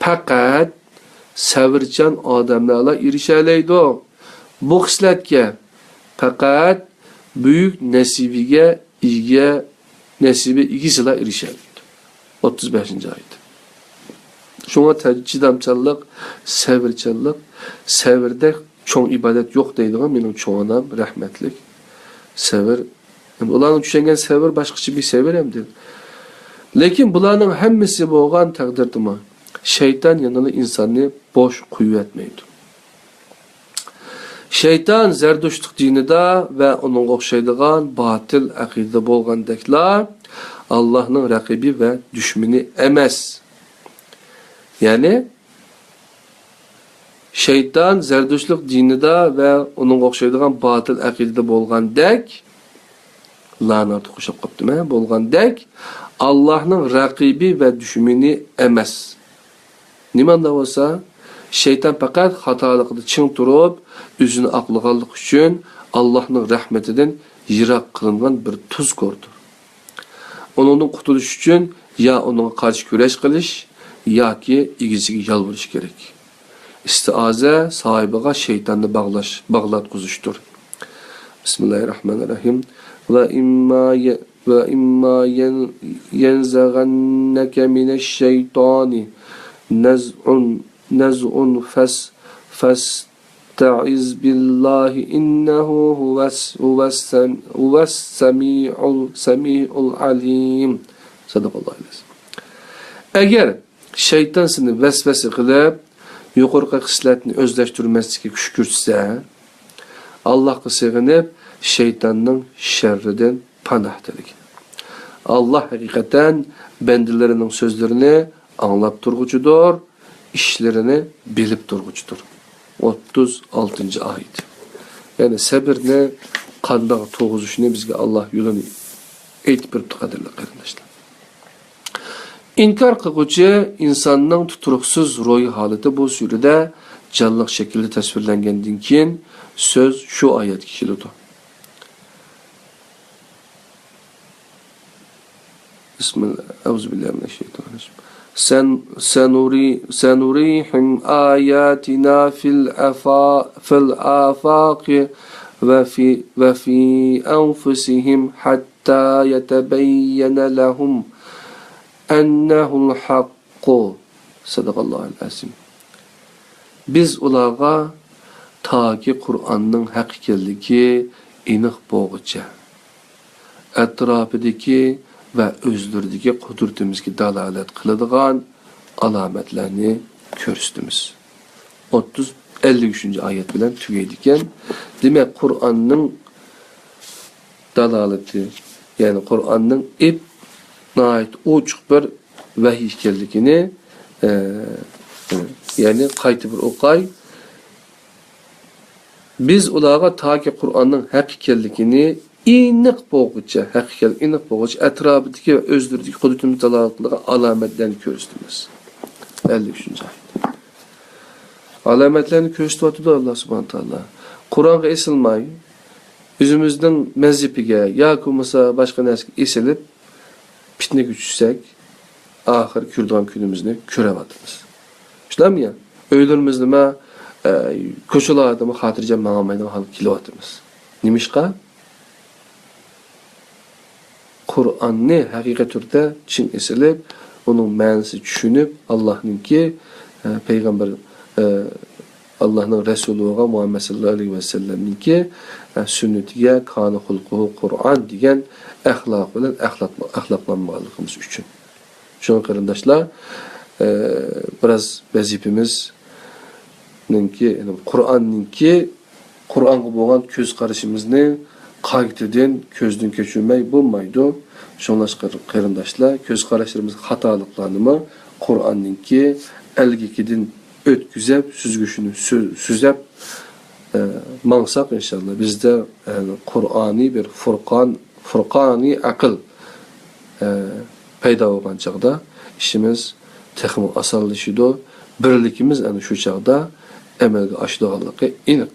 faqat sabrchan odamlar erishaydi. Bu xislatga faqat büyük nasibiga ega nasibi ikisiyle erişer. 35. ayet. Şuna chidamchanlik, sabrchanlik, sabrda çoğun ibadet yok deydigan mening çoğun anam rahmetlik. Sabr. Ularning tushungan sabr boshqacha bir sabr ham dedi. Lekin bularning hammasi bo'lgan taqdirda shayton yanada insonni bosh qo'yib etmaydi. Şeytan Zerdüştlük dinida ve onun o'xshaydigan batil aqida bo'lgandeklar Allah'ның raqibi ve düşmeni emas. Yani şeytan Zerdüştlük dinida ve onun o'xshaydigan batil aqida bo'lgandek la'nat qo'shib qopdimi? Bo'lgandek Allah'ның raqibi ve düşmeni emas. Nimanda bo'lsa şeytan fakat hatalıqda çın turib, özünü aqlığanlıq üçün Allah'ın rahmetinden yirak kılıngan bir tuz kordur. Onun qutuluş üçün ya onunla karşı güreş qilish ya ki igisiga yalvarış gerek. İstiaze sahibiga şeytanni bağlatquzuştur. Bismillahirrahmanirrahim. Ve imma yenzagannaka mineşşeytani naz'un fasta'iz billahi innehu huves sami'ul alim. Sadaqallahu aleyhi. Eğer şeytan seni vesvese qilib, yuqorqi xislatni o'zlashtirmaslikka kuch ko'rsatsa, Allohga sig'inib, shaytonning sharridan panoh tilaydi. Allah haqiqatan bandalarining so'zlarini anglab turg'uchidir, işlerini bilip durgucudur. 36. ayet. Yani sabırni qanday to'g'izishni bizga Alloh yo'lini aytib beribdi qadrli qarindoshlar. İnkar qiluvchi insonning tuturuqsiz ro'y holati bu surada jonliq shaklda tasvirlangandan keyin so'z shu oyatga keladi. Bismillah. Auzubillahi mineşşeytanirracim. سنريهم آياتنا في الآفاق وفي أنفسهم حتى يتبين لهم أنه الحق صدق الله العظيم. Biz ularga taki Kur'an'ның haqiqiyligi aniq bo'lguncha atrofidagi va o'zlaridagi qudretimizga dalolat qiladigan alametlerini körüstümüz. 53. ayet bilen tügeydiken demek Kur'an'ın dalaleti yani Kur'an'ın ip nait uçuk bir vahiy ekanligini yani qayta bir o'qay biz ularga taki Kur'an'ın haq ekanligini aniq bo'lguncha haqiqat aniq bo'lguncha atrofidagi va o'zlaridagi qudratimiz dalolatlarga alomatlarni ko'rsatamiz. 53. ayet. Alametlerini ko'rsatyapti Allah subhanahu taala. Qur'onga esilmay, o'zimizning mazhabiga yoki bo'lmasa boshqa narsaga esilib fitnaga tushsak, oxir ko'radigan kunimizni ko'ryapmiz. Shunami ya? O'ylarimizni ko'chalarda xotirjam ma'nomaydan hal kelyapmiz. Nimishqa? Qur'onni haqiqiy turda chin esilib, uning ma'nosini tushunib, Allohningki payg'ambar Allah'ın Resulü Muhammed sallallahu aleyhi ve sellem'inki sünnetiga kana hulquhu Kur'an degan ahlak bilan ahlaklanmaligimiz uchun. Şunu qarindoshlar, biraz vazifamizninki Qur'onga bo'lgan ko'z qarashimizni qaytadan ko'zdan kechirmay bo'lmaydi. Shunlashqa qarindoshlar, ko'z qarashlarimiz xatoliklarni Qur'onninki elgikidin ötküzep, süzgüşünü süzep mansak inşallah. Bizde Kur'ani bir Furqani akıl payda olan çağda işimiz texmi asallaşıdı. Birlikimiz yani şu çağda emelge aşıdığanlığı inik.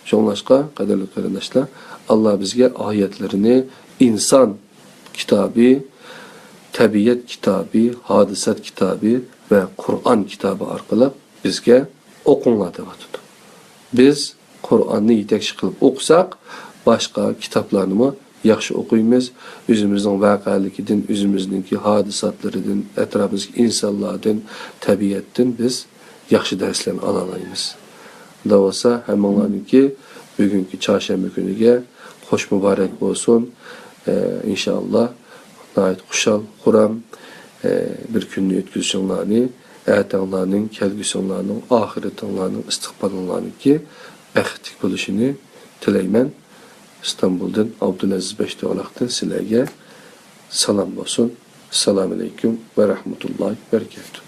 Şonlaşqa qadarlı qarindoshlar, Allah bizge ayetlerini insan kitabı, tabiat kitabı, hadisat kitabı ve Kur'an kitabı arqılı bizge okunladı. Biz Kur'an'ı yetekçi kılıp okusak, başka kitaplarını yaxşı okuyumuz. Özümüzün vaqalikidan, özümüzdeki hadisatlarından, etrafımızdaki insanlardan, tabiattan biz yaxşı derslerini alalayımız. Da olsa hemenlarınki bugünkü çarşamba günüge hoş mübarek olsun. İnşallah nayet kuşal, kuram bir gününü ötküzüşünlerini ətanlarının, kəlgüsünlərinin, ahiretanlarının, istiqbalınlarının ki, bəxtlik buluşunu tiləymən İstanbul'dan Abdülaziz Beşdoğlaq'dan sizlərə salam olsun. Selamun Aleyküm ve Rahmetullahi ve Berekatuhu.